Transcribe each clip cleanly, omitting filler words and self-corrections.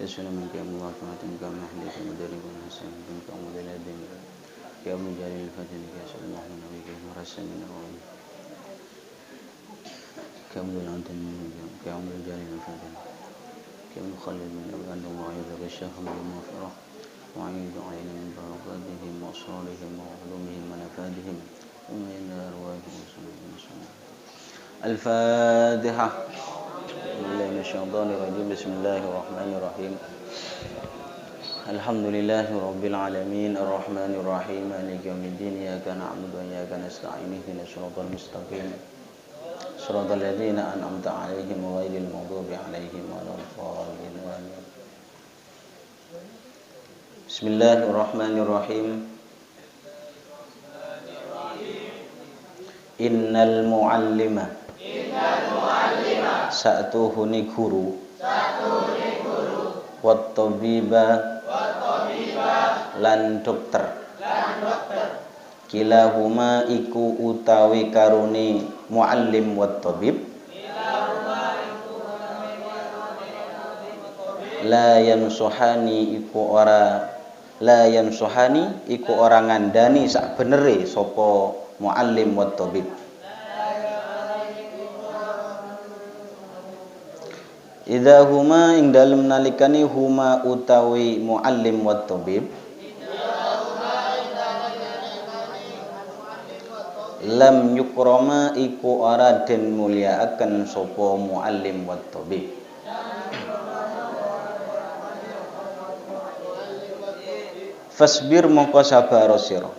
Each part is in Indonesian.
يسون منك يا مواقعة كما أهلك مدرك حسن منك أمودنا الدين يا مجال الفتن يا سلام الله نبيك مرسل من الأول كامل الأنت كامل الجليل الفتن كامل خلد من أبان وعيذك الشيخ من المغفرة وعيذ عين من بركاتهم وأسرارهم وعلومهم ونفادهم ومن إلى أرواحهم الفاتحة من الشيطان الرجيم بسم الله الرحمن الرحيم الحمد لله رب العالمين الرحمن الرحيم مالك يوم الدين إياك نعبد وإياك نستعين اهدنا الصراط المستقيم صراط الذين أنعمت عليهم غير المغضوب عليهم ولا الضالين آمين بسم الله الرحمن الرحيم Innal muallima sa'tuhuni guru wat tabiba lan dokter kilahuma iku utawi karuni muallim wat tabib la yansuhani iku ora ngandani sak benere sapa muallim wat tabib idza huma ing dalem nalikane huma utawi muallim wat tabib lam yukrama iku ora den mulyakaken sapa muallim wat tabib fasbir mongko sabar sira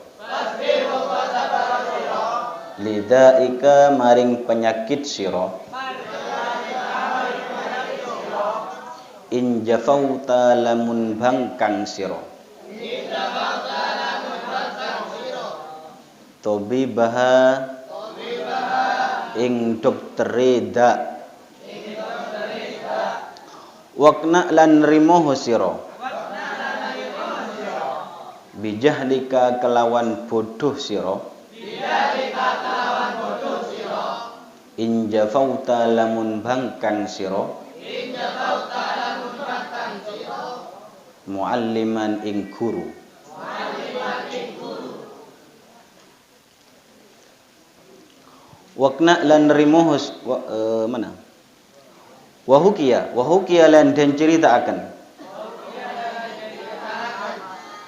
lidaika maring penyakit sira in jafauta lamun bangkang sira tabibaha ing doktere da wakna lan rimoho sira bijahlika kelawan bodoh sira in jafauta lamun bangkang sira mualliman ing guru wakna lan rimuhus mana wahukia lan den ceritaaken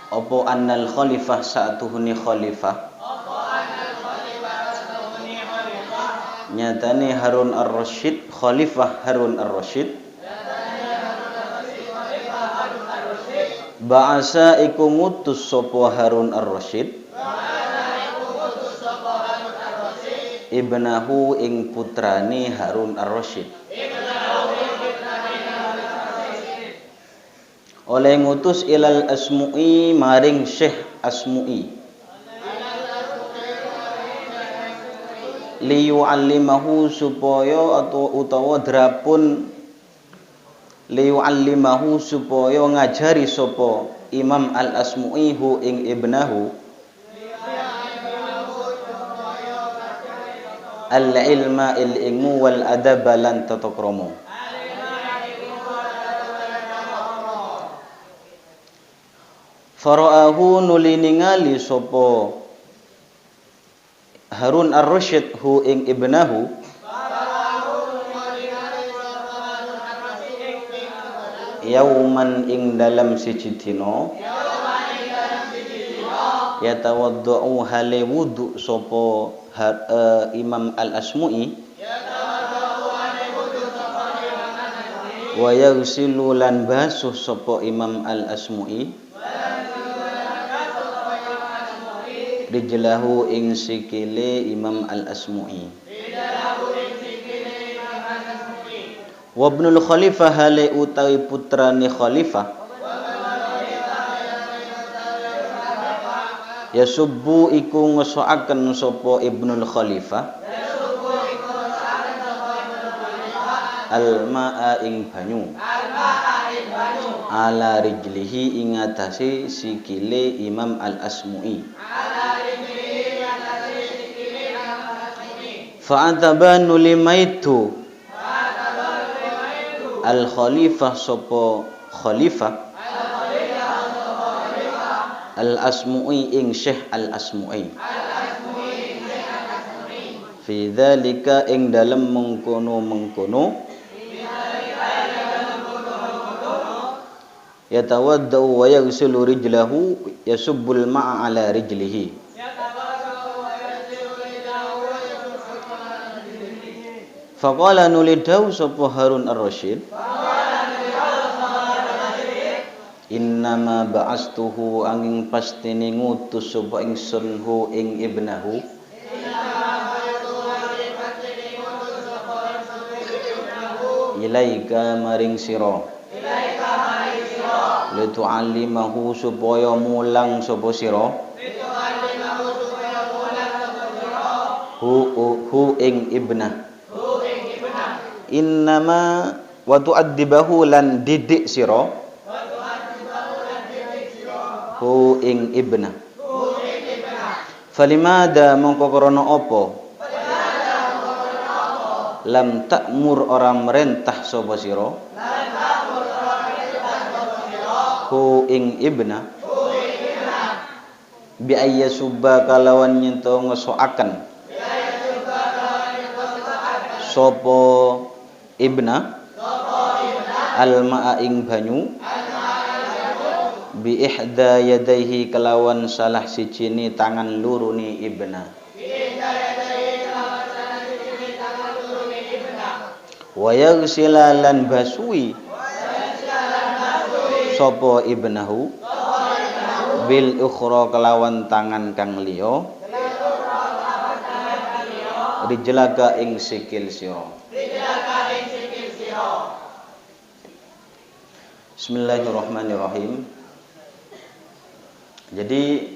apa annal khalifah sa'tuhuni khalifah nyatane Harun ar-Rasyid khalifah Harun ar-Rasyid ba'asa iku ngutus sapa Harun ar-Rasyid ibnahu ing putrane Harun ar-Rasyid oleh ngutus ilal Asmu'i maring Syekh Asmu'i liyu'allimahu supaya utawa drapun liyu'allimahu supaya ngajari sapa Imam Al-Asmu'i hu ing ibnahu al-ilma il-ilmu wal adab lan tata krama faraahu nuliningali sapa Harun ar-Rasyid hu ing ibnahu yauman ing dalam siji dina yatawaddau hale wudu sapa Imam Al-Asmu'i wa yaghsilu lan basuh sapa Imam Al-Asmu'i rijlahu ing sikile Imam Al-Asmu'i wa ibnul khalifah hale utawi putrane khalifah yasubbu iku ngesoaken sapa ibnul khalifah al-ma'a ing banyu ala rijlihi ing atase sikile Imam Al-Asmu'i fa'atabanu limaitu al-khalifah sapa Khalifah Al-Asmu'i ing Syekh Al-Asmu'i fi dzalika ing dalem mengkono yatawaddau wa yaghsilu rijlahu yasubbul ma'a ala rijlihi faqala nulidahu sapa Harun ar-Rasyid innama ba'astuhu angin pastine ngutus sapa ingsun hu ing ibnahu ilaika maring sira litu'allimahu supaya mulang sapa sira hu ing ibnah innama wa tu'addibahu lan didik sira hu ing ibnah falimada mongko krana apa lam ta'mur ora merentah sapa sira hu ing ibnah bi ayyasubba kalawan nyento ngesoaken sapa ibna alma'a ing banyu bi ihda yadaihi kelawan salah sijine tangan lurune ibna wa yaghsila lan basui sapa ibnahu bil ukhra kelawan tangan kang liya rijlaga ing sikil sira Bismillahirrahmanirrahim. Jadi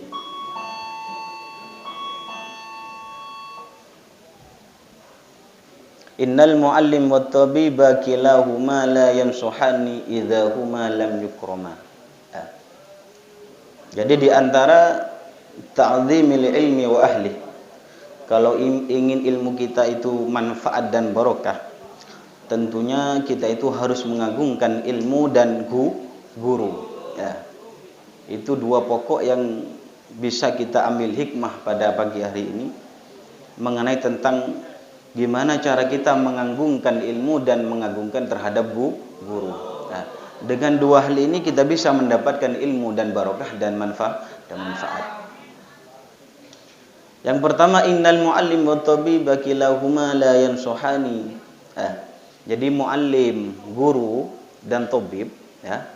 innal muallim wat tabiba kilahuma la yamsuhani idza huma lam yukrama. Jadi di antara ta'zimil ilmi wa ahli, kalau ingin ilmu kita itu manfaat dan barokah, tentunya kita itu harus mengagungkan ilmu dan guru. Ya. Itu dua pokok yang bisa kita ambil hikmah pada pagi hari ini mengenai tentang gimana cara kita mengagungkan ilmu dan mengagungkan terhadap guru. Nah, dengan dua hal ini kita bisa mendapatkan ilmu dan barokah dan manfaat. Yang pertama, innal muallim wa tabiba kilahuma la yansuhani. Jadi muallim, guru dan tabib, ya.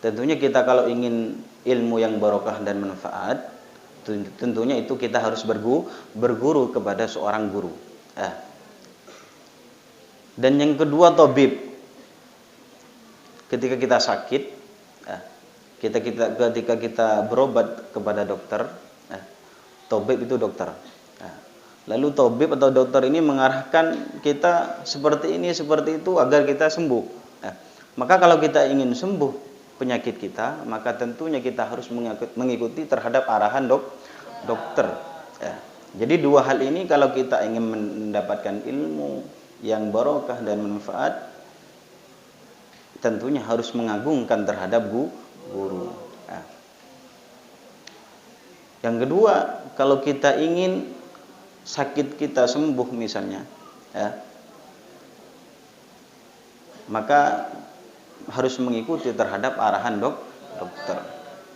Tentunya kita kalau ingin ilmu yang barokah dan manfaat, tentunya itu kita harus berguru kepada seorang guru. Dan yang kedua tabib, ketika kita sakit, ketika kita berobat kepada dokter, tabib itu dokter. Lalu tabib atau dokter ini mengarahkan kita seperti ini, seperti itu agar kita sembuh. Maka kalau kita ingin sembuh penyakit kita, maka tentunya kita harus mengikuti terhadap arahan dokter. Jadi dua hal ini kalau kita ingin mendapatkan ilmu yang barokah dan manfaat, tentunya harus mengagungkan terhadap guru. Yang kedua, kalau kita ingin sakit kita sembuh misalnya, maka harus mengikuti terhadap arahan dokter.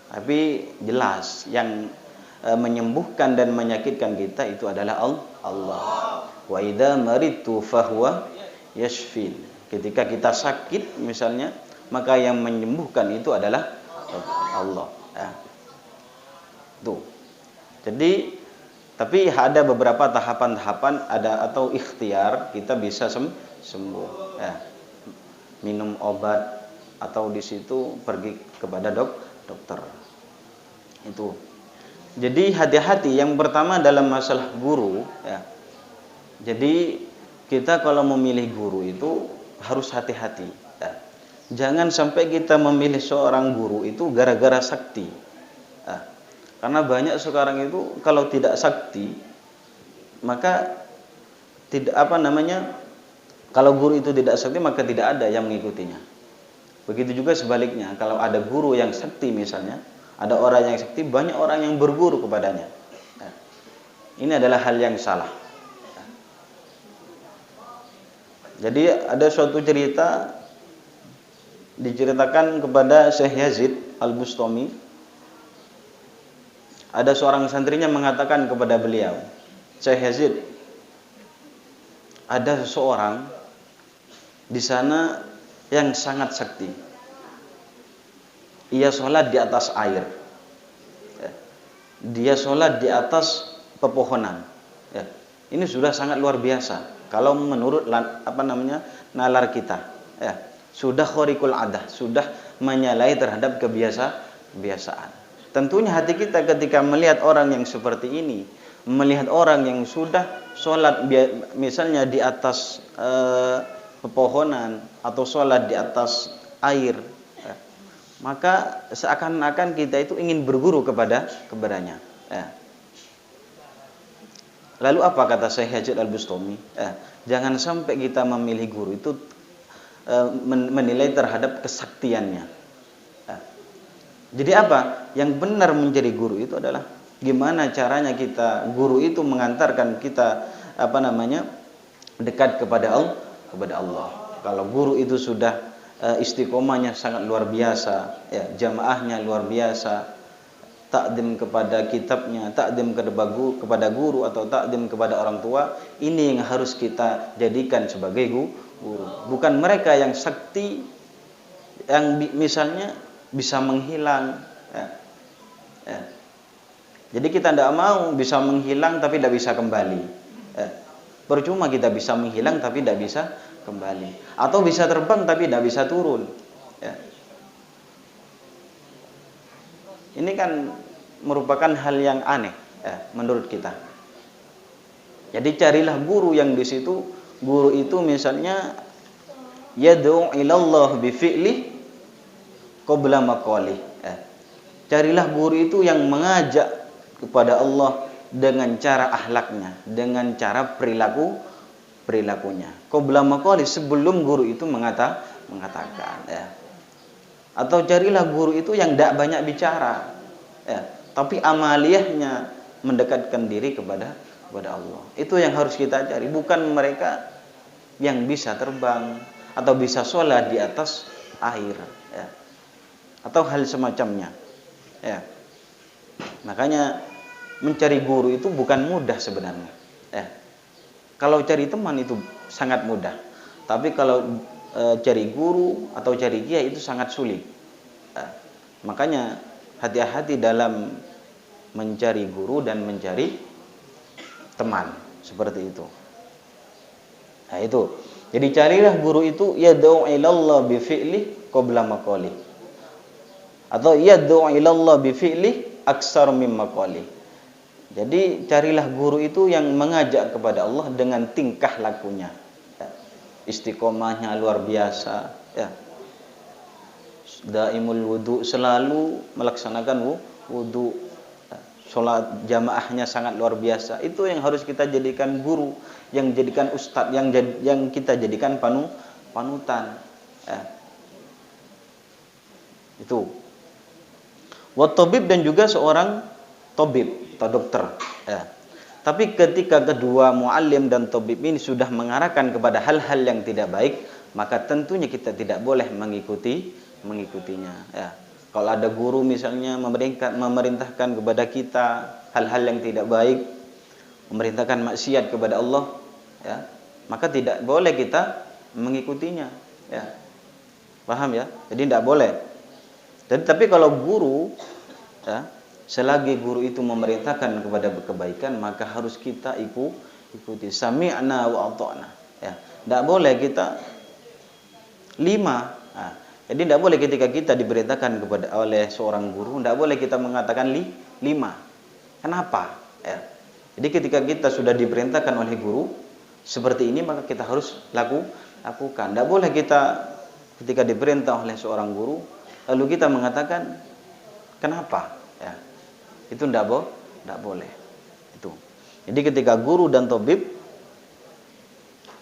Tapi jelas yang menyembuhkan dan menyakitkan kita itu adalah Allah. Wa idza maridtu fahuwa yashfin. Ketika kita sakit misalnya, maka yang menyembuhkan itu adalah Allah. Tuh. Jadi tapi ada beberapa tahapan-tahapan atau ikhtiar kita bisa sembuh. Minum obat atau di situ pergi kepada dokter. Itu. Jadi hati-hati. Yang pertama dalam masalah guru, Jadi kita kalau memilih guru itu harus hati-hati. Jangan sampai kita memilih seorang guru itu gara-gara sakti. Karena banyak sekarang itu kalau tidak sakti, maka kalau guru itu tidak sakti maka tidak ada yang mengikutinya. Begitu juga sebaliknya, kalau ada guru yang sakti misalnya, ada orang yang sakti, banyak orang yang berguru kepadanya. Ya. Ini adalah hal yang salah. Ya. Jadi ada suatu cerita diceritakan kepada Syekh Yazid Al-Bustami. Ada seorang santrinya mengatakan kepada beliau, Syekh Yazid, ada seseorang di sana yang sangat sakti. Ia sholat di atas air. Ya. Dia sholat di atas pepohonan. Ya. Ini sudah sangat luar biasa. Kalau menurut nalar kita, ya, sudah khariqul adah, sudah menyalahi terhadap kebiasaan. Tentunya hati kita ketika melihat orang yang seperti ini, melihat orang yang sudah sholat misalnya di atas pepohonan atau sholat di atas air, ya, maka seakan-akan kita itu ingin berguru kepadanya. Ya. Lalu apa kata Syekh Yazid Al-Bustami? Ya, jangan sampai kita memilih guru itu menilai terhadap kesaktiannya. Ya. Jadi apa? Yang benar menjadi guru itu adalah gimana caranya guru itu mengantarkan kita dekat kepada Allah. Kalau guru itu sudah istiqomahnya sangat luar biasa, ya, jamaahnya luar biasa, takdim kepada kitabnya, takdim kepada guru atau takdim kepada orang tua, ini yang harus kita jadikan sebagai guru. Bukan mereka yang sakti, yang misalnya bisa menghilang. Ya. Ya. Jadi kita tidak mau bisa menghilang tapi tidak bisa kembali. Ya. Percuma kita bisa menghilang tapi tidak bisa kembali. Atau bisa terbang tapi tidak bisa turun. Ya. Ini kan merupakan hal yang aneh, ya, menurut kita. Jadi carilah guru yang di situ, guru itu misalnya yad'u ilallah bi fi'li qabla maqali. Ya. Carilah guru itu yang mengajak kepada Allah dengan cara akhlaknya, dengan cara perilakunya. Qabla maqali, sebelum guru itu mengatakan, ya. Atau carilah guru itu yang tidak banyak bicara, ya, tapi amaliyahnya mendekatkan diri kepada Allah. Itu yang harus kita cari, bukan mereka yang bisa terbang atau bisa sholat di atas air, ya, atau hal semacamnya. Ya. Makanya mencari guru itu bukan mudah sebenarnya. Ya. Kalau cari teman itu sangat mudah, tapi kalau cari guru atau cari kiai itu sangat sulit. Makanya hati-hati dalam mencari guru dan mencari teman, seperti itu. Nah itu. Jadi carilah guru itu yad'u ilallah bi fi'li qabla maqali. Atau yad'u ilallah bi fi'li aksar mim maqali. Jadi carilah guru itu yang mengajak kepada Allah dengan tingkah lakunya. Istiqomahnya luar biasa, ya. Daimul wudu, selalu melaksanakan wudu. Sholat jamaahnya sangat luar biasa. Itu yang harus kita jadikan guru, yang jadikan ustadz, yang kita jadikan panutan. Ya. Itu. Wa tabib, dan juga seorang tabib atau dokter. Ya. Tapi ketika kedua muallim dan tabib ini sudah mengarahkan kepada hal-hal yang tidak baik, maka tentunya kita tidak boleh mengikutinya. Ya. Kalau ada guru misalnya memerintahkan kepada kita hal-hal yang tidak baik, memerintahkan maksiat kepada Allah, ya, maka tidak boleh kita mengikutinya. Ya. Paham ya? Jadi tidak boleh. Tapi kalau guru, ya, selagi guru itu memerintahkan kepada kebaikan, maka harus kita ikuti. Sami'na wa ata'na. Ya, tidak boleh kita lima. Nah, jadi tidak boleh ketika kita diberitakan oleh seorang guru, tidak boleh kita mengatakan lima. Kenapa? Ya. Jadi ketika kita sudah diperintahkan oleh guru seperti ini, maka kita harus lakukan. Tidak boleh kita ketika diperintah oleh seorang guru lalu kita mengatakan kenapa? Ya. Itu tidak boleh. Itu. Jadi ketika guru dan tabib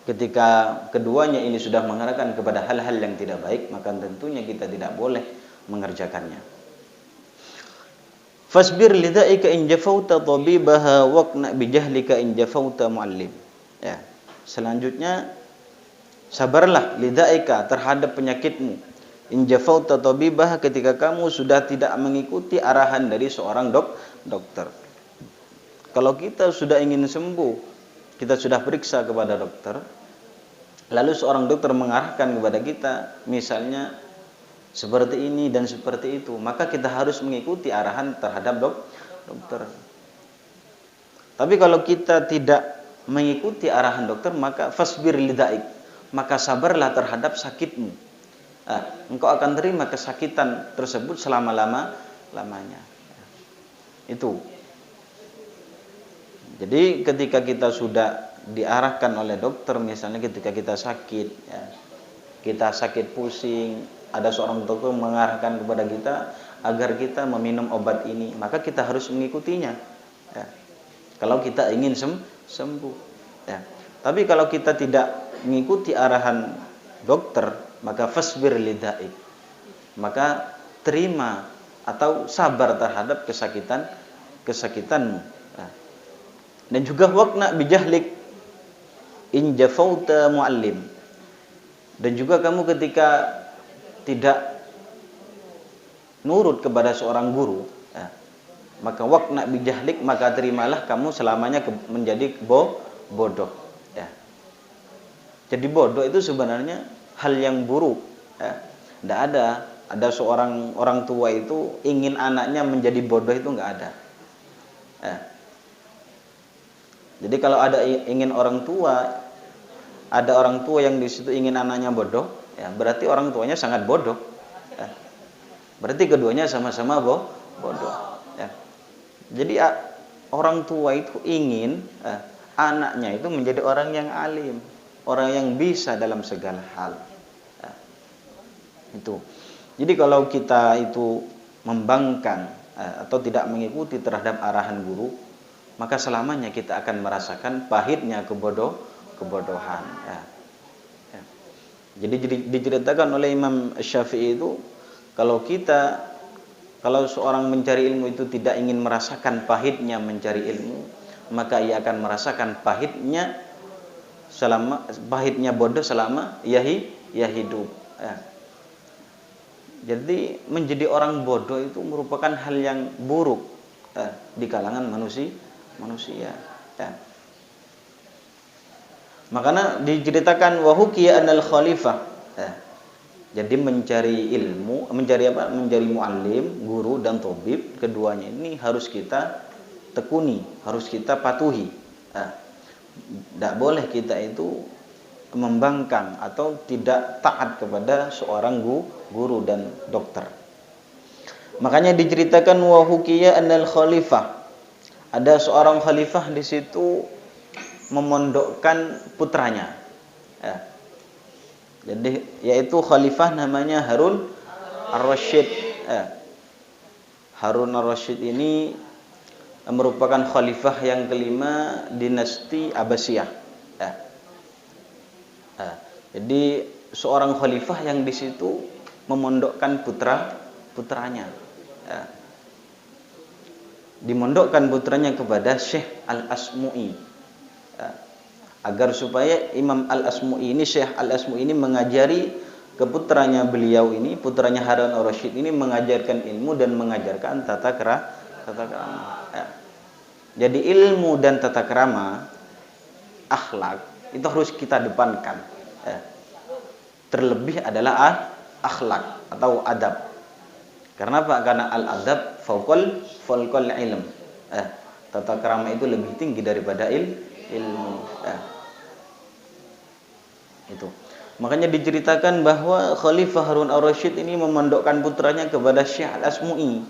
Ketika keduanya ini sudah mengarahkan kepada hal-hal yang tidak baik, maka tentunya kita tidak boleh mengerjakannya. Fasbir lidzaika in jafauta tabibaha waqna bijahlika in jafauta muallim. Ya. Selanjutnya, sabarlah lidzaika terhadap penyakitmu. In jafauta tabibaha, ketika kamu sudah tidak mengikuti arahan dari seorang dokter. Kalau kita sudah ingin sembuh, kita sudah periksa kepada dokter, lalu seorang dokter mengarahkan kepada kita, misalnya seperti ini dan seperti itu, maka kita harus mengikuti arahan terhadap dokter. Tapi kalau kita tidak mengikuti arahan dokter, maka fasbir lidzaik, maka sabarlah terhadap sakitmu. Engkau akan terima kesakitan tersebut selama-lamanya. Itu. Jadi ketika kita sudah diarahkan oleh dokter, misalnya ketika kita sakit, ya, kita sakit pusing, ada seorang dokter mengarahkan kepada kita agar kita meminum obat ini, maka kita harus mengikutinya. Ya. Kalau kita ingin sembuh. Ya. Tapi kalau kita tidak mengikuti arahan dokter, maka fasbir lidzaik, maka terima atau sabar terhadap kesakitanmu. Ya. Dan juga waqna bijahlik in jafauta muallim. Dan juga kamu ketika tidak nurut kepada seorang guru, ya, maka waqna bijahlik, maka terimalah kamu selamanya menjadi bodoh. Ya. Jadi bodoh itu sebenarnya hal yang buruk. Ya. Tidak ada seorang orang tua itu ingin anaknya menjadi bodoh, itu nggak ada. Ya. Jadi kalau ingin orang tua, ada orang tua yang di situ ingin anaknya bodoh, ya, berarti orang tuanya sangat bodoh. Ya. Berarti keduanya sama-sama bodoh. Ya. Jadi orang tua itu ingin anaknya itu menjadi orang yang alim, orang yang bisa dalam segala hal. Ya. Itu. Jadi kalau kita itu membangkang atau tidak mengikuti terhadap arahan guru, maka selamanya kita akan merasakan pahitnya kebodohan. Ya. Ya. Jadi diceritakan oleh Imam Syafi'i itu, kalau seorang mencari ilmu itu tidak ingin merasakan pahitnya mencari ilmu, maka ia akan merasakan pahitnya bodoh selama ia hidup. Ya. Jadi menjadi orang bodoh itu merupakan hal yang buruk di kalangan manusia. Ya. Makanya diceritakan wahukiya anal khalifah. Ya. Jadi mencari ilmu, mencari muallim, guru dan tabib, keduanya ini harus kita tekuni, harus kita patuhi. Tidak boleh kita itu membangkang atau tidak taat kepada seorang guru dan dokter. Makanya diceritakan wahukiya anal khalifah. Ada seorang khalifah di situ memondokkan putranya. Ya. Jadi yaitu khalifah namanya Harun Ar-Rasyid. Ya. Harun Ar-Rasyid ini merupakan khalifah yang kelima dinasti Abbasiyah. Ya. Ya. Jadi seorang khalifah yang di situ memondokkan putranya. Ya. Dimondokkan putranya kepada Syekh Al-Asmu'i. Ya. Agar supaya Imam Al-Asmu'i ini, Syekh Al-Asmu'i ini mengajari ke putranya beliau ini, putranya Harun Ar-Rasyid ini, mengajarkan ilmu dan mengajarkan tata krama. Ya. Jadi ilmu dan tata krama, akhlak itu harus kita depankan. Ya. Terlebih adalah akhlak atau adab. Karena apa? Karena al-adab fauqal ilm. Tata krama itu lebih tinggi daripada ilmu. Itu. Makanya diceritakan bahwa Khalifah Harun Ar-Rasyid ini memondokkan putranya kepada Syekh Al-Asmu'i.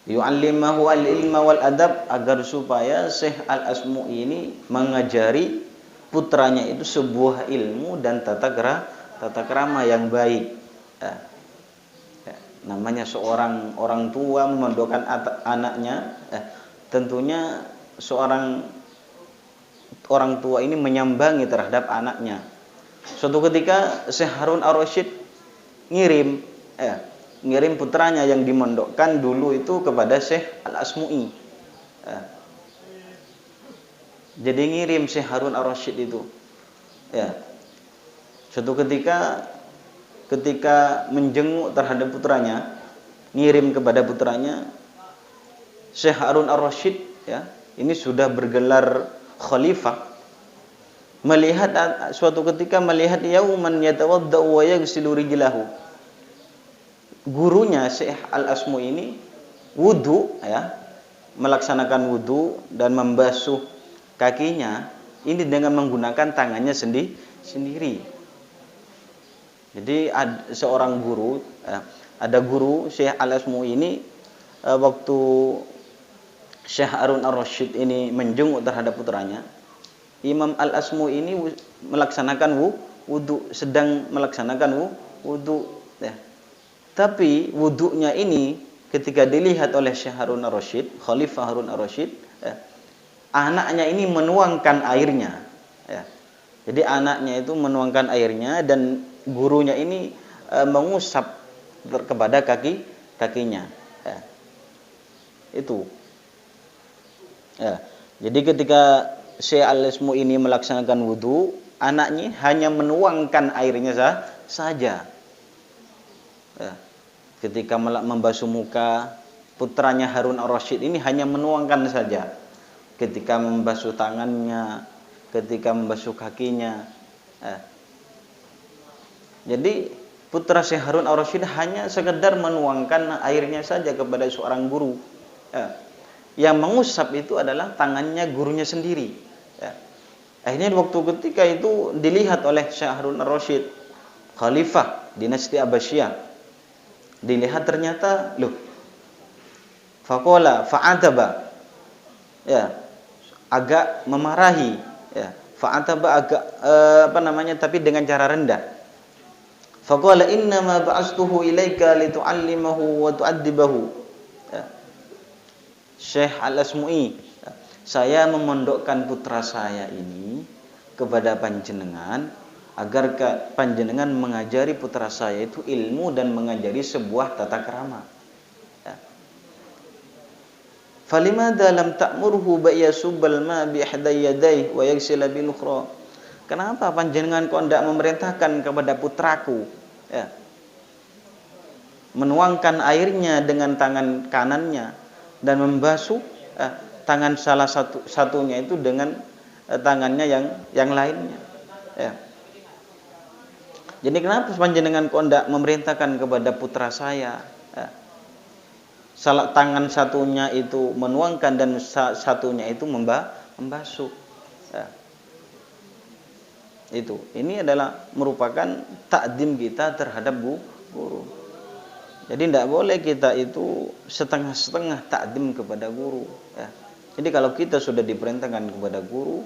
Yu'allimahu al-ilma wal adab, agar supaya Syekh Al-Asmu'i ini mengajari putranya itu sebuah ilmu dan tata krama yang baik. Namanya seorang orang tua memondokkan anaknya, tentunya seorang orang tua ini menyambangi terhadap anaknya. Suatu ketika Syekh Harun Ar-Rasyid ngirim putranya yang dimondokkan dulu itu kepada Syekh Al-Asmu'i. Jadi ngirim Syekh Harun Ar-Rasyid itu. Suatu ketika menjenguk terhadap putranya, ngirim kepada putranya, Syekh Harun Ar-Rasyid ini sudah bergelar khalifah, suatu ketika melihat yauman yatawaddau wa yaghsilu rijlahu. Gurunya Syekh Al-Asmu ini wudu, melaksanakan wudu dan membasuh kakinya ini dengan menggunakan tangannya sendiri. Jadi seorang guru, ada guru Syekh Al-Asmu ini, waktu Syekh Harun Ar-Rasyid ini menjenguk terhadap putranya, Imam Al-Asmu ini sedang melaksanakan wudu. Tapi wudunya ini ketika dilihat oleh Syekh Harun Ar-Rasyid, Khalifah Harun Ar-Rasyid, anaknya ini menuangkan airnya. Jadi anaknya itu menuangkan airnya dan gurunya ini mengusap kepada kakinya. Itu. Jadi ketika Syekh Al-Asmu ini melaksanakan wudu, anaknya hanya menuangkan airnya saja. Ketika membasuh muka, putranya Harun Ar-Rasyid ini hanya menuangkan saja. Ketika membasuh tangannya, ketika membasuh kakinya. Jadi putra Syekh Harun Ar-Rasyid hanya sekedar menuangkan airnya saja kepada seorang guru. Yang mengusap itu adalah tangannya gurunya sendiri. Akhirnya waktu ketika itu dilihat oleh Syekh Harun Ar-Rasyid, Khalifah dinasti Abbasiyah. Dilihat ternyata, faqala fa'ataba, agak memarahi, fa'ataba agak tapi dengan cara rendah. Faqala innama ba'astuhu ilaika litu'allimahu wa tu'addibahu. Syekh Al-Asmu'i, saya memondokkan putra saya ini kepada panjenengan agar panjenengan mengajari putra saya itu ilmu dan mengajari sebuah tata krama. Falimada lam ta'murhu ba'yasubbal ma bi ihday yadayhi wa yaghsila bil ukhra. Kenapa panjenengan kok tidak memerintahkan kepada putraku menuangkan airnya dengan tangan kanannya dan membasuh tangan salah satunya itu dengan tangannya yang lainnya. Jadi kenapa panjenengan kok tidak memerintahkan kepada putra saya, salah tangan satunya itu menuangkan dan satunya itu membasuh. Itu. Ini adalah merupakan takdim kita terhadap guru. Jadi tidak boleh kita itu setengah-setengah takdim kepada guru. Jadi kalau kita sudah diperintahkan kepada guru,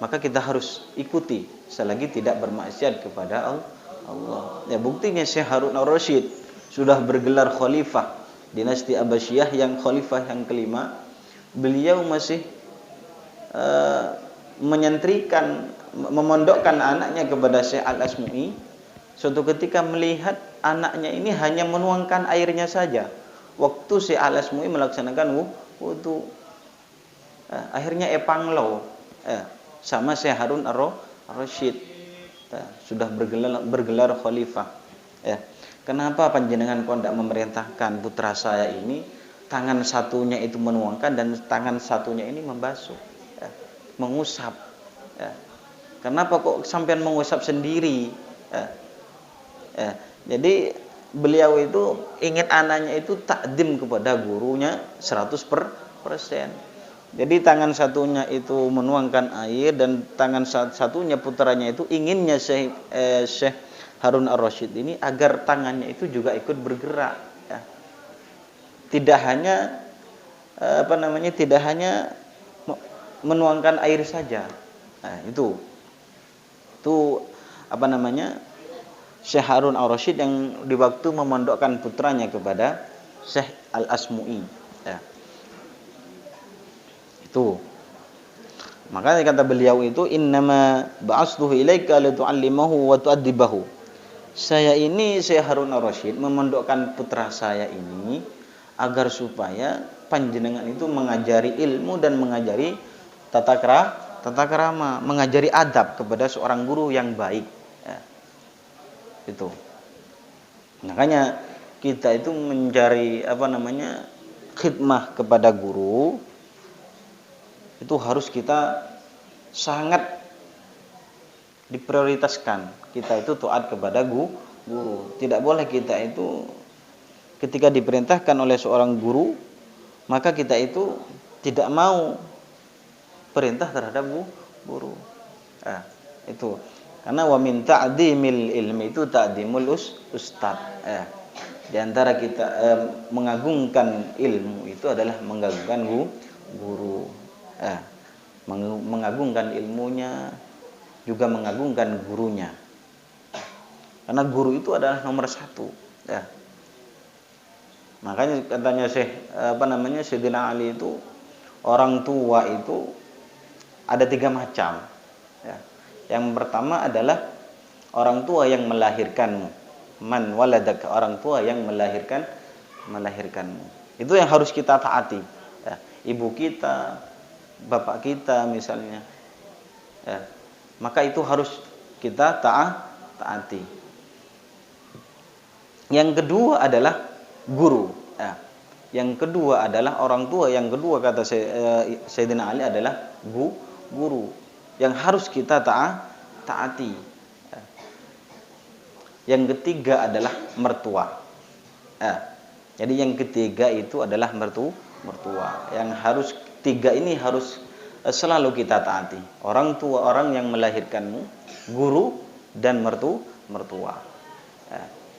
maka kita harus ikuti selagi tidak bermaksiat kepada Allah. Buktinya Syekh Harun Ar-Rasyid sudah bergelar khalifah dinasti Abbasiyah yang khalifah yang kelima, beliau masih memondokkan anaknya kepada Syekh Al-Asmu'i. Suatu ketika melihat anaknya ini hanya menuangkan airnya saja waktu Syekh Al-Asmu'i melaksanakan wudu. Akhirnya epanglau sama Syekh Harun Ar-Rasyid, sudah bergelar khalifah. Kenapa panjenengan kok tidak memerintahkan putra saya ini tangan satunya itu menuangkan dan tangan satunya ini membasuh, mengusap? Kenapa kok sampean mengusap sendiri? Jadi beliau itu ingin anaknya itu takdim kepada gurunya 100%. Jadi tangan satunya itu menuangkan air dan tangan satunya putranya itu inginnya Syekh Harun Ar-Rasyid ini agar tangannya itu juga ikut bergerak. Tidak hanya tidak hanya menuangkan air saja. Itu Syekh Harun Ar-Rasyid yang di waktu memondokkan putranya kepada Syekh Al-Asmu'i. Itu. Makanya kata beliau itu innama ba'astuhu ilaika litu'allimahu wa tu'addibahu. Saya Harun ar-Rasyid memondokkan putra saya ini agar supaya panjenengan itu mengajari ilmu dan mengajari tata krama, mengajari adab kepada seorang guru yang baik. Ya, itu. Makanya kita itu mencari khidmah kepada guru itu harus kita sangat diprioritaskan. Kita itu taat kepada guru. Tidak boleh kita itu ketika diperintahkan oleh seorang guru, maka kita itu tidak mau perintah terhadap guru. Itu. Karena wa min ta'dimil ilmi itu ta'dimul ustad. Di antara kita mengagungkan ilmu itu adalah mengagungkan guru. Mengagungkan ilmunya juga mengagungkan gurunya. Karena guru itu adalah nomor satu. Ya. Makanya katanya Sayyidina Ali itu orang tua itu ada 3 macam. Ya. Yang pertama adalah orang tua yang melahirkanmu. Man waladaka, orang tua yang melahirkanmu. Itu yang harus kita taati. Ya. Ibu kita, bapak kita misalnya, ya, maka itu harus kita taati. Yang kedua adalah guru. Ya. Yang kedua adalah orang tua. Yang kedua kata Sayyidina Ali adalah guru yang harus kita taati. Ya. Yang ketiga adalah mertua. Ya. Jadi yang ketiga itu adalah mertua. Yang harus 3 ini harus selalu kita taati. Orang tua, orang yang melahirkanmu, guru, dan mertua.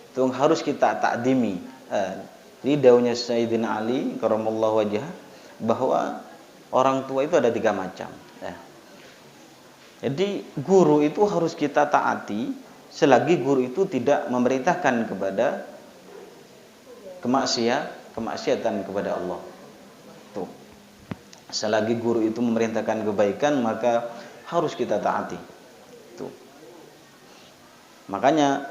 Itu harus kita takdimi. Di daunnya Sayyidina Ali karamallahu wajhah bahwa orang tua itu ada 3 macam. Jadi guru itu harus kita taati selagi guru itu tidak memerintahkan kepada kemaksiatan kepada Allah. Tuh. Selagi guru itu memerintahkan kebaikan, maka harus kita taati. Tuh. Makanya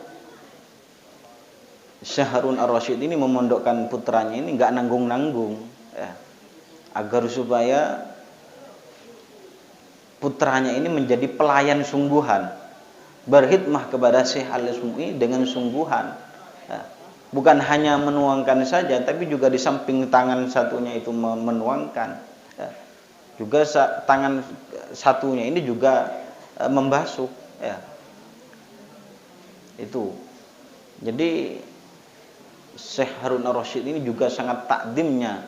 Syekh Harun ar-Rasyid ini memondokkan putranya ini enggak nanggung-nanggung, ya, agar supaya putranya ini menjadi pelayan sungguhan, berkhidmah kepada Syekh Al-Ismu'i dengan sungguhan. Ya. Bukan hanya menuangkan saja, tapi juga di samping tangan satunya itu menuangkan. Juga tangan satunya ini juga membasuh, ya. Itu. Jadi Syekh Harun ar-Rasyid ini juga sangat takdimnya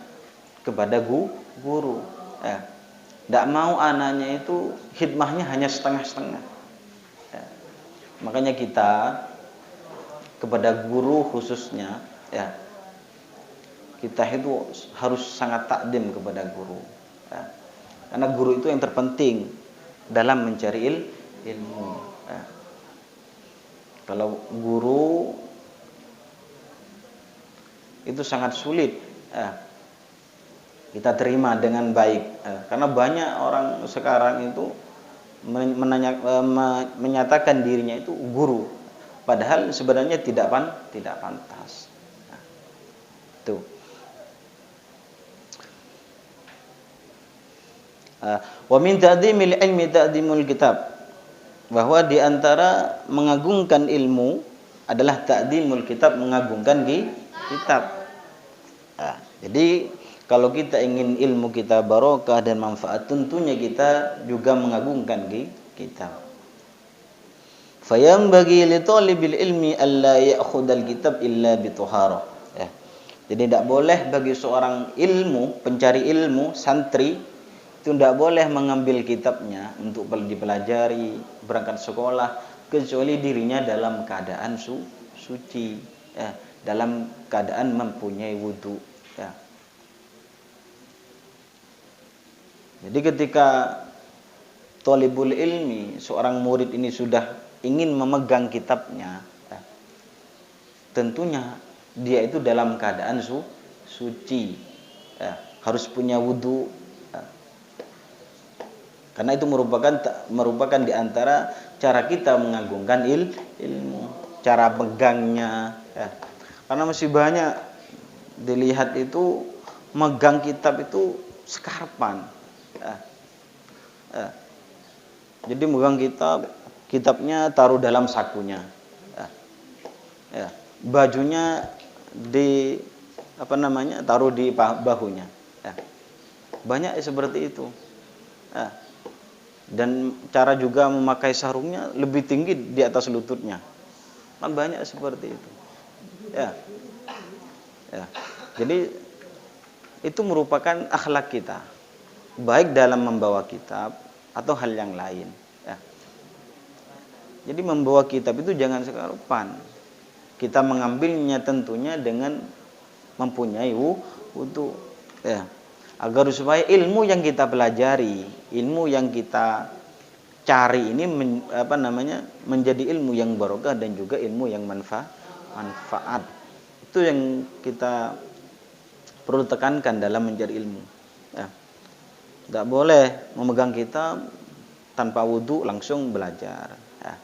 kepada guru, ya. Tidak mau anaknya itu khidmahnya hanya setengah-setengah, ya. Makanya kita kepada guru khususnya, ya, kita itu harus sangat takdim kepada guru, ya. Karena guru itu yang terpenting dalam mencari ilmu. Ya. Kalau guru itu sangat sulit, ya, kita terima dengan baik, ya. Karena banyak orang sekarang itu menyatakan dirinya itu guru, padahal sebenarnya tidak pantas. Nah, itu. Wa min ta'dimil ilmi ta'dimul kitab, bahwa di antara mengagungkan ilmu adalah ta'dimul kitab, mengagungkan kitab. Jadi kalau kita ingin ilmu kita barokah dan manfaat, tentunya kita juga mengagungkan kitab. Fayambaghi li talibil ilmi alla ya'khudal kitab illa bi tuharah. Ya. Jadi tidak boleh bagi seorang pencari ilmu, santri, itu tidak boleh mengambil kitabnya untuk dipelajari, berangkat sekolah, kecuali dirinya dalam keadaan suci, ya, dalam keadaan mempunyai wudu, ya. Jadi ketika thalibul ilmi, seorang murid ini sudah ingin memegang kitabnya, ya, tentunya dia itu dalam keadaan suci, ya, harus punya wudu. Karena itu merupakan di antara cara kita mengagungkan ilmu, cara pegangnya ya. Karena masih banyak dilihat itu megang kitab itu sekarpan ya. Ya. Jadi megang kitabnya taruh dalam sakunya ya. Ya. Bajunya taruh di bahunya ya. Banyak seperti itu ya. Dan cara juga memakai sarungnya lebih tinggi di atas lututnya, kan banyak seperti itu ya. Ya. Jadi itu merupakan akhlak kita, baik dalam membawa kitab atau hal yang lain ya. Jadi membawa kitab itu jangan sekarupan, kita mengambilnya tentunya dengan mempunyai wudu ya, agar supaya ilmu yang kita pelajari, ilmu yang kita cari ini menjadi ilmu yang barokah dan juga ilmu yang manfaat. Itu yang kita perlu tekankan dalam mencari ilmu ya. Tidak boleh memegang kitab tanpa wudu langsung belajar ya.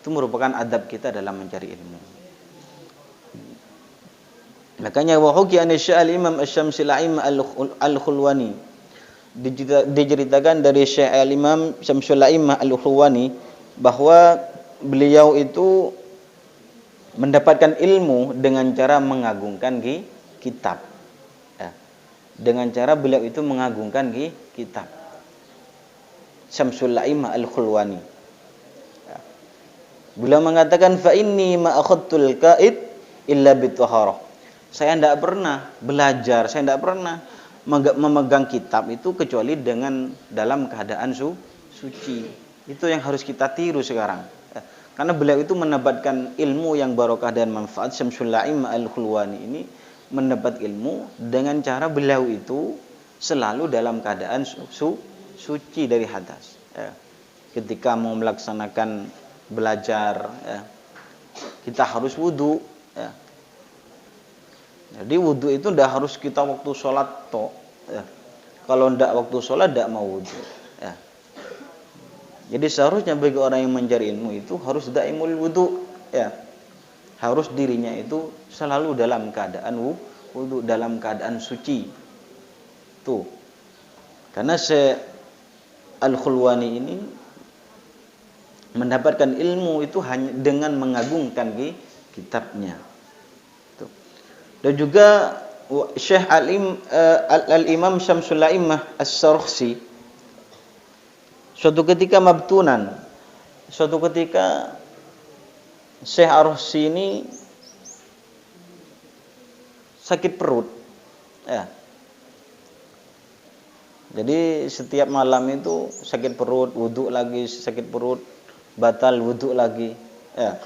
Itu merupakan adab kita dalam mencari ilmu. Makanya wahuki anisya al-imam asy-syamsil a'im al-khulwani, diceritakan dari Syekh al-imam Syamsul A'imah al-Khulwani bahwa beliau itu mendapatkan ilmu dengan cara mengagungkan kitab ya. Dengan cara beliau itu mengagungkan kitab. Syamsul A'imah al-Khulwani ya. Beliau mengatakan fa inni ma akhadtul qaid illa bithaharah. Saya tidak pernah belajar, saya tidak pernah memegang kitab itu kecuali dalam keadaan suci. Itu yang harus kita tiru sekarang. Karena beliau itu mendapatkan ilmu yang barokah dan manfaat. Syamsul A'imah al-Khulwani ini mendapat ilmu dengan cara beliau itu selalu dalam keadaan suci dari hadas. Ya. Ketika mau melaksanakan belajar, ya, kita harus wudu. Ya. Jadi wudu itu tidak harus kita waktu sholat toh. Ya. Kalau tidak waktu sholat tidak mau wudu. Ya. Jadi seharusnya bagi orang yang mencari ilmu itu harus daimul wudu. Ya. Harus dirinya itu selalu dalam keadaan wudu, dalam keadaan suci. Tuh. Karena Al-Khulwani ini mendapatkan ilmu itu hanya dengan mengagungkan kitabnya. Dan juga Syekh al-Imam Syamsul A'imah As-Sarkhsi suatu ketika mabtunan, suatu ketika Syekh Ar-Rakhsi ini sakit perut ya. Jadi setiap malam itu sakit perut, wudu lagi, sakit perut, batal wudu lagi ya.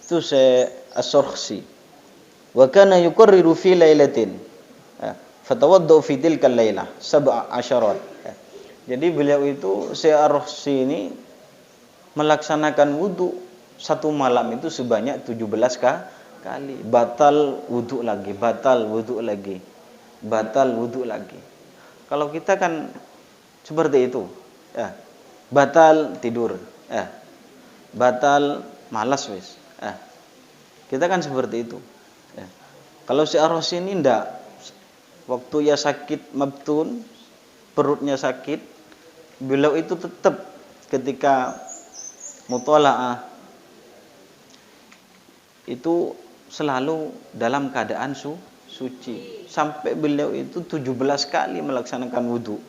Itu Syekh As-Sarkhsi. Wa kana yuqarriru fi lailatin fatawaddau fi tilka al-lailah 17. Jadi beliau itu Syekh Ar-Rakhsi ini melaksanakan wudu satu malam itu sebanyak 17 kali. Batal wudu lagi, batal wudu lagi, batal wudu lagi. Kalau kita kan seperti itu ya. Batal tidur ya. Batal malas wis ya. Kita kan seperti itu. Ya. Kalau si Ar-Rakhsi ini enggak, waktu ya sakit mabtun, perutnya sakit, beliau itu tetap ketika muthala'ah itu selalu dalam keadaan suci. Sampai beliau itu 17 kali melaksanakan wudu.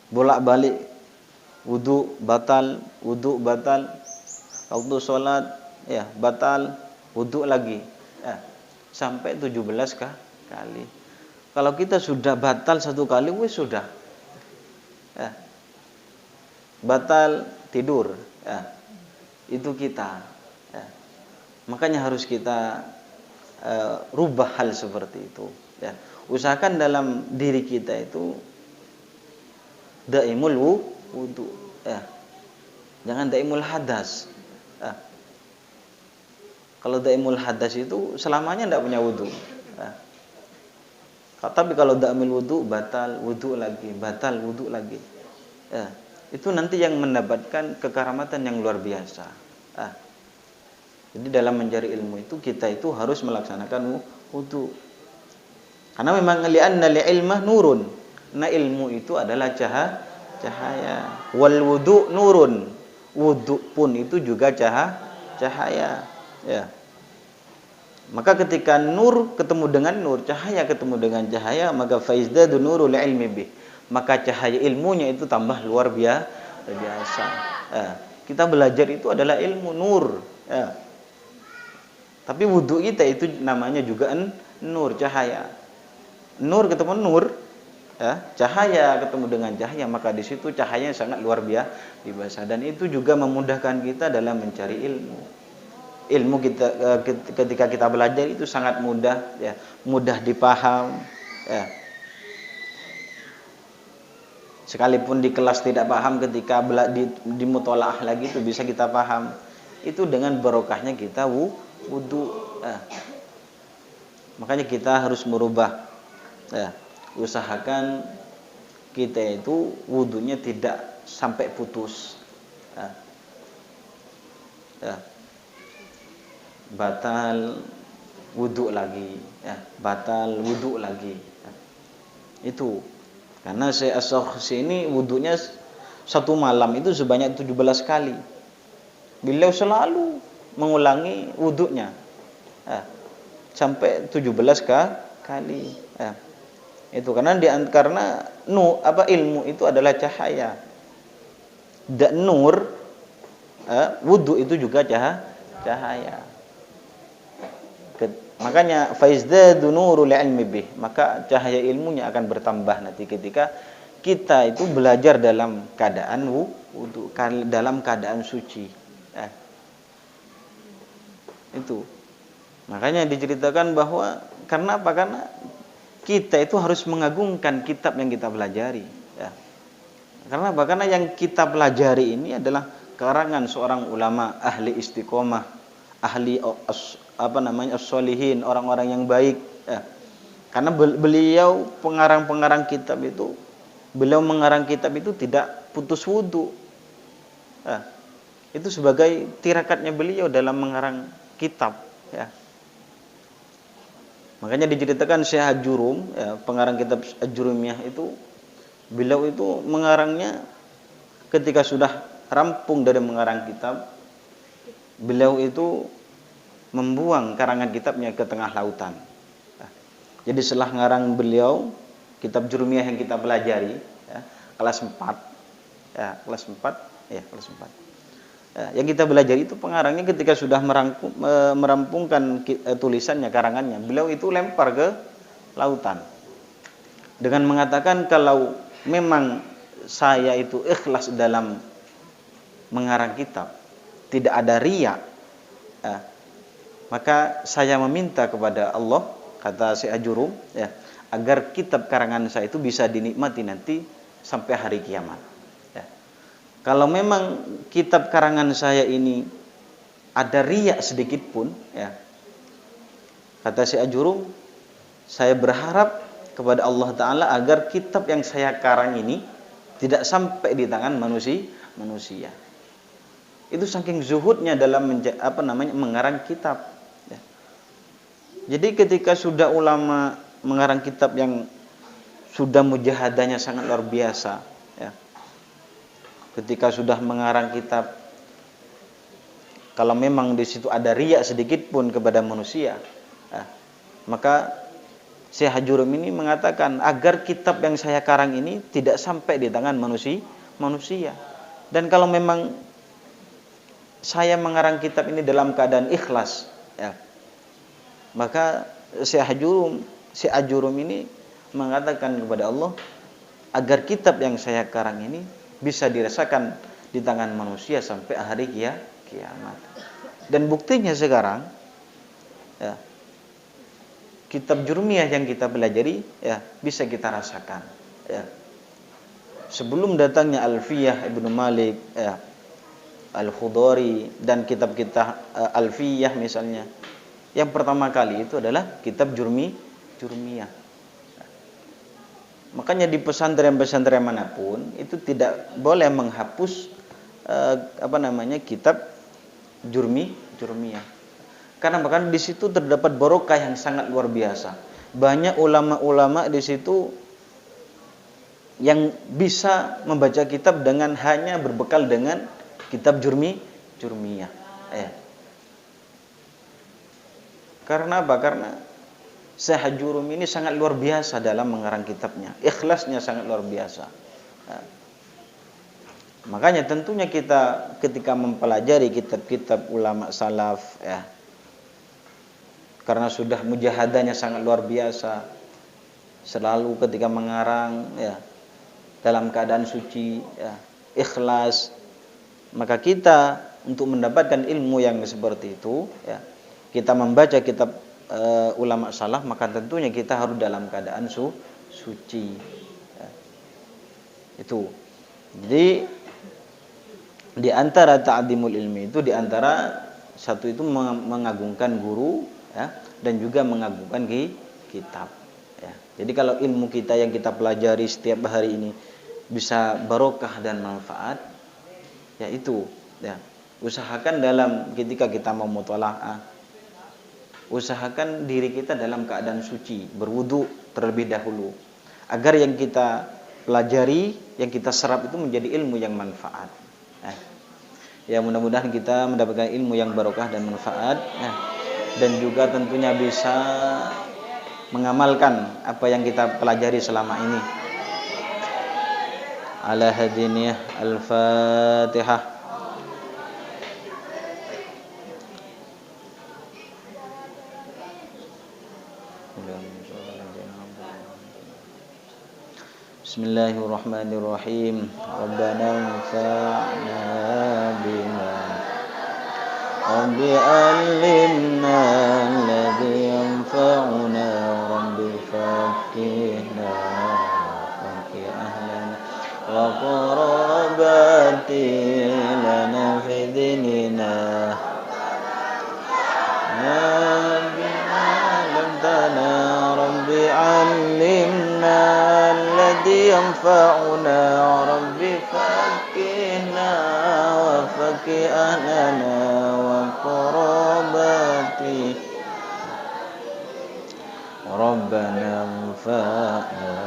Bolak-balik wudu batal, waktu sholat ya batal, wudu lagi ya, sampai 17 kali. Kalau kita sudah batal satu kali wis sudah ya. Batal tidur ya. Itu kita ya. Makanya harus kita rubah hal seperti itu ya. Usahakan dalam diri kita itu daimul wudu ya. Jangan daimul hadas ya. Kalau daimul hadas itu selamanya tidak punya wudu ya. Tapi kalau damil wudu batal wudu lagi, batal wudu lagi. Ya, itu nanti yang mendapatkan kekaramatan yang luar biasa. Ah, jadi dalam mencari ilmu itu kita itu harus melaksanakan wudu. Karena memang li'anna li'ilmah nurun. Nah ilmu itu adalah cahaya. Wal wudu nurun. Wudu pun itu juga cahaya. Ya. Maka ketika nur ketemu dengan nur, cahaya ketemu dengan cahaya, maka faizdadu nurul ilmi bih. Maka cahaya ilmunya itu tambah luar biasa. Ya. Kita belajar itu adalah ilmu nur. Ya. Tapi wudu kita itu namanya juga nur, cahaya. Nur ketemu nur, ya, cahaya ketemu dengan cahaya, maka di situ cahayanya sangat luar biasa. Dan itu juga memudahkan kita dalam mencari ilmu. Ilmu kita ketika kita belajar itu sangat mudah, ya, mudah dipaham. Ya. Sekalipun di kelas tidak paham, ketika di mutolaah lagi itu bisa kita paham. Itu dengan barokahnya kita wudu. Makanya kita harus merubah. Ya, usahakan kita itu wudunya tidak sampai putus. Ya. Batal wudu lagi. Ya, batal wudu lagi. Ya. Itu karena Syekh As-Sakhsi ini wudunya satu malam itu sebanyak 17 kali. Beliau selalu mengulangi wudunya. Ya, sampai 17 kali. Ya. Itu karena ilmu itu adalah cahaya. Dan nur wudu itu juga cahaya. Makanya faizdadu nurul ilmi bih, maka cahaya ilmunya akan bertambah nanti ketika kita itu belajar dalam keadaan wudu, dalam keadaan suci. Itu. Makanya diceritakan bahwa karena apa? Karena kita itu harus mengagungkan kitab yang kita pelajari. Ya. Karena apa? Karena yang kita pelajari ini adalah karangan seorang ulama ahli istiqomah, ahli as-solihin, orang-orang yang baik. Ya. Karena beliau pengarang kitab itu, beliau mengarang kitab itu tidak putus wudu. Ya. Itu sebagai tirakatnya beliau dalam mengarang kitab. Ya. Makanya diceritakan Syekh Al-Jurum, ya, pengarang kitab Al-Jurumiyah itu, beliau itu mengarangnya ketika sudah rampung dari mengarang kitab, beliau itu membuang karangan kitabnya ke tengah lautan. Jadi setelah ngarang beliau kitab Jurumiyah yang kita pelajari, ya, kelas 4, ya, kelas 4. Yang kita belajar itu pengarangnya ketika sudah merampungkan tulisannya, karangannya, beliau itu lempar ke lautan dengan mengatakan kalau memang saya itu ikhlas dalam mengarang kitab, tidak ada riya, maka saya meminta kepada Allah, kata Syekh Al-Jurum, ya, agar kitab karangan saya itu bisa dinikmati nanti sampai hari kiamat. Kalau memang kitab karangan saya ini ada riya sedikit pun, ya, kata Syekh Al-Jurum, saya berharap kepada Allah Ta'ala agar kitab yang saya karang ini tidak sampai di tangan manusia. Itu saking zuhudnya dalam mengarang kitab. Ya. Jadi ketika sudah ulama mengarang kitab yang sudah mujahadahnya sangat luar biasa, ya. Ketika sudah mengarang kitab, kalau memang di situ ada riya sedikit pun kepada manusia, maka Syekh Al-Jurum ini mengatakan agar kitab yang saya karang ini tidak sampai di tangan manusia. Dan kalau memang saya mengarang kitab ini dalam keadaan ikhlas, ya, maka Syekh Al-Jurum ini mengatakan kepada Allah agar kitab yang saya karang ini bisa dirasakan di tangan manusia sampai hari kiamat. Dan buktinya sekarang, ya, kitab Jurumiyah yang kita pelajari, ya, bisa kita rasakan. Ya. Sebelum datangnya Alfiyah Ibnu Malik, ya, Al-Khudari dan kitab-kitab Alfiyah misalnya, yang pertama kali itu adalah kitab Jurumiyah. Makanya di pesantren-pesantren manapun itu tidak boleh menghapus kitab jurmiyah. Karena bahkan di situ terdapat barokah yang sangat luar biasa. Banyak ulama-ulama di situ yang bisa membaca kitab dengan hanya berbekal dengan kitab jurmiyah. Karena apa? Karena Syekh Jurumi ini sangat luar biasa dalam mengarang kitabnya. Ikhlasnya sangat luar biasa. Makanya tentunya kita ketika mempelajari kitab-kitab ulama salaf karena sudah mujahadahnya sangat luar biasa, selalu ketika mengarang dalam keadaan suci, ikhlas, maka kita untuk mendapatkan ilmu yang seperti itu, kita membaca kitab ulama salaf, maka tentunya kita harus dalam keadaan suci. Itu. Jadi di antara ta'zimul ilmi itu, di antara satu itu mengagungkan guru dan juga mengagungkan kitab. Jadi kalau ilmu kita yang kita pelajari setiap hari ini bisa barokah dan manfaat, usahakan dalam ketika kita mau muthala'ah, usahakan diri kita dalam keadaan suci, berwudu terlebih dahulu, agar yang kita pelajari, yang kita serap itu menjadi ilmu yang manfaat. Ya mudah-mudahan kita mendapatkan ilmu yang barokah dan manfaat, dan juga tentunya bisa mengamalkan apa yang kita pelajari selama ini. Ala hadiniyah al-Fatihah. Bismillahirrahmanirrahim. Rabbana anfa'na bima Rabbi alimna alladhi yanfa'una Rabbi fakihna fakih ahlana wa qarabati lana fi dinina Rabbi alimtana Rabbi alimna alladhi yanfa'una Rabbi fakihna wa fakih ahlana قراباتي ربنا انفعنا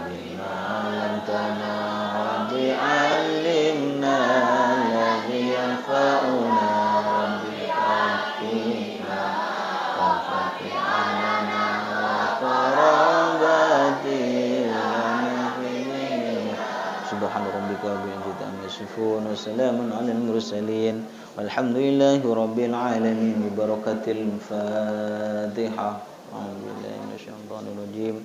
بما علمتنا رب علمنا الذي ينفعنا رب فقهنا وفقه أهلنا وقراباتي سبحان ربك رب العزة عما يصفون وسلام على المرسلين والحمد لله رب العالمين ببركة الفاتحة. أعوذ بالله من الشيطان الرجيم.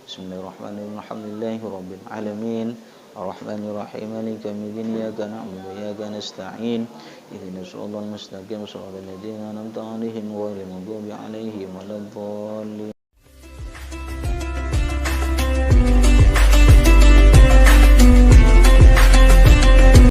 بسم الله الرحمن الرحيم. الحمد لله رب العالمين الرحمن الرحيم مالك يوم الدين إياك نعبد وإياك نستعين اهدنا الصراط المستقيم صراط الذين أنعمت عليهم غير المغضوب عليهم ولا الضالين.